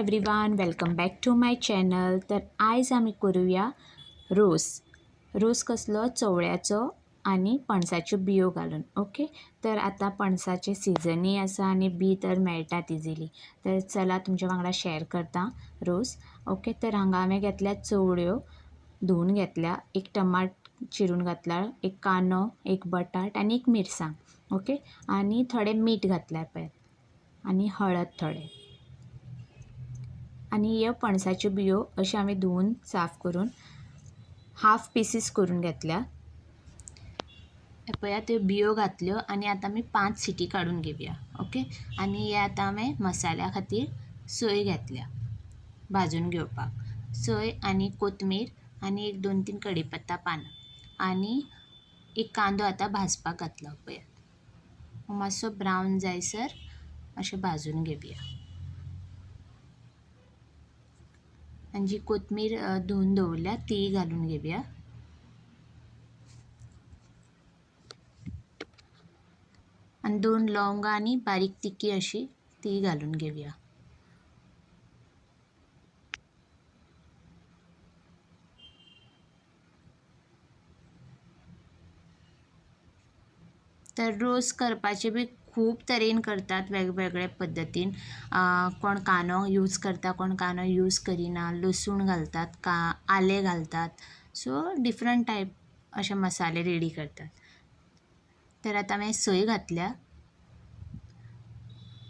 Everyone, welcome back to my channel. तर आयज आमी करूया रोस कसलो चवळ्याचो आणि पणसाच्यो बियो घालून. ओके, तर आता पणसाचे सिजनय आसा आणि बी तर मेळटात इजिली. तर चला तुमच्या वांगडा शेअर करता रोस. ओके, तर हांगा हांवें घेतल्या चवळ्यो धुवन घेतल्या, एक टमाट चिरून घातला, एक कांदो, एक बटाट आणि एक मिरसांग. ओके, आणि थोडे मीठ घातल्या पळय आणि हळद थोडे. आणि ह्यो पणसाच्यो बियो अशें हांवें धुवन साफ करून हाफ पीसीस करून घेतल्या. पळया त्यो बियो घातल्यो आणि आता आमी 5 सिटी काडून घेवया. ओके, आणि हे आता हांवें मसाल्या खातीर सोय घेतल्या भाजून घेवपाक. सोय आणि कोथमीर आणि एक 2-3 कढीपत्ता पानां आणि एक कांदो आता भाजपाक घातला. पळया मातसो ब्रावन जायसर अशें भाजून घेवया. आणि जी कोथमीर धुवन दवरल्या ती घालून घेवया. आणि 2 लवंगा आणि बारीक तिकी अशी ती घालून घेवया. तर रोस करपाचे बी खूब तरेन करतात, वेगवेगळे पद्दतीन. कोण कांदो यूज करता, कोण कांदो यूज करिना, लसूण घालतात, आले घालतात. सो डिफरंट टायप अशे मसाले रेडी करतात. तर आता हांवें सोय घातल्या.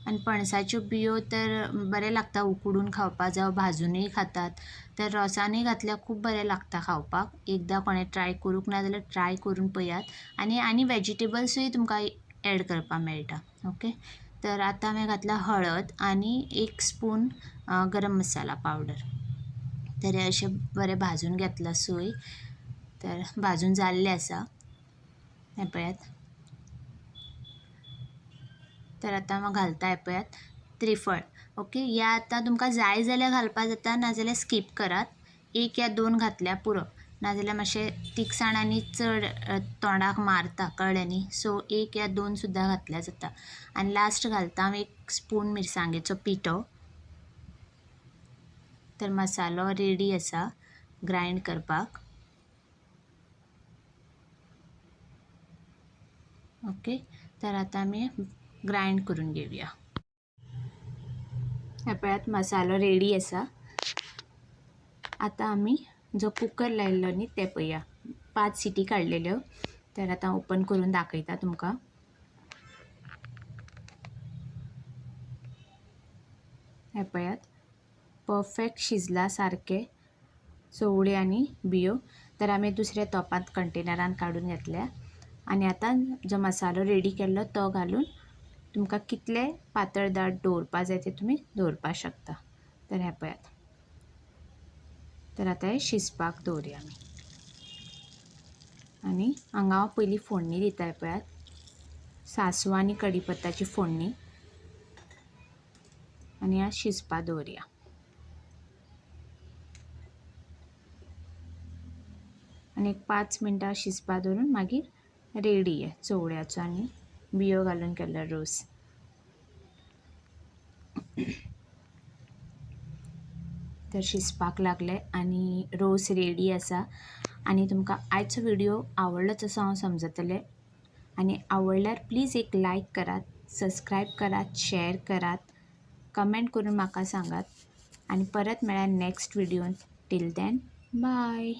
आणि पणसाच्यो बियो तर बरें लागता उकडून खावपाक, जावं भाजूनय खातात. तर रोसानय घातल्या खूब बरें लागता खावपाक. एकदां कोणें ट्राय करूंक ना जाल्यार ट्राय करून पळयात. आनी वेजिटेबल्सूय तुमकां एड करपाक मेळटा. ओके, तर आतां हांवें घातला हळद आणि 1 स्पून गरम मसाला पावडर. तर हे अशें बरें भाजून घेतला सोय. तर भाजून जाल्लें आसा हें पळयात. तर आता हांव घालता हें पळयात त्रिफळ. ओके, ह्या आतां तुमकां जाय जाल्यार घालपाक जाता, नाजाल्यार स्कीप करात. 1 या 2 घातल्या पुरो, नाजाल्यार मातशें तिखसाण आनी चड तोंडाक मारता, कळ्ळें न्ही. सो 1 या 2 सुद्दां घातल्या जाता. आनी लास्ट घालता हांव 1 स्पून मिरसांगेचो पिठो. तर मसालो रेडी आसा ग्रायंड करपाक. ओके, तर आतां आमी ग्रायंड करून घेवया. हे पळयात मसालो रेडी आसा. आता आमी जो कुकर लायिल्लो न्ही ते पळया. 5 सिटी काडलेल्यो. तर आतां ओपन करून दाखयता तुमकां. हे पळयात परफेक्ट शिजला सारके चवळी आनी बियो. तर आमी दुसऱ्या तोपांत कंटेनरान काडून घेतल्या. आनी आतां जो मसालो रेडी केल्लो तो घालून तुमकां कितले पातळ दाट दवरपा जाय ते तुमी दवरपा शकता. तर हे पळयात. तर आतां हे शिजपाक दवरया आमी. आनी हांगा हांव पयलीं फोडणी दिता. हे पळयात सांसव आनी कढीपत्ताची फोडणी. आनी ह्या शिजपाक दवरया. आनी एक 5 मिनटां शिजपाक दवरून मागीर रेडी आहे चवळ्याचो आनी बियो घालून केल्लो रोस. तर शिजपाक लागले आनी रोस रेडी आसा. आनी तुमकां आयचो व्हिडिओ आवडलोच असो हांव समजतलें. आनी आवडल्यार प्लीज एक लायक करात, सबस्क्रायब करात, शेअर करात, कमेंट करून म्हाका सांगात. आनी परत मेळ्या नेक्स्ट व्हिडिओन. Till then bye.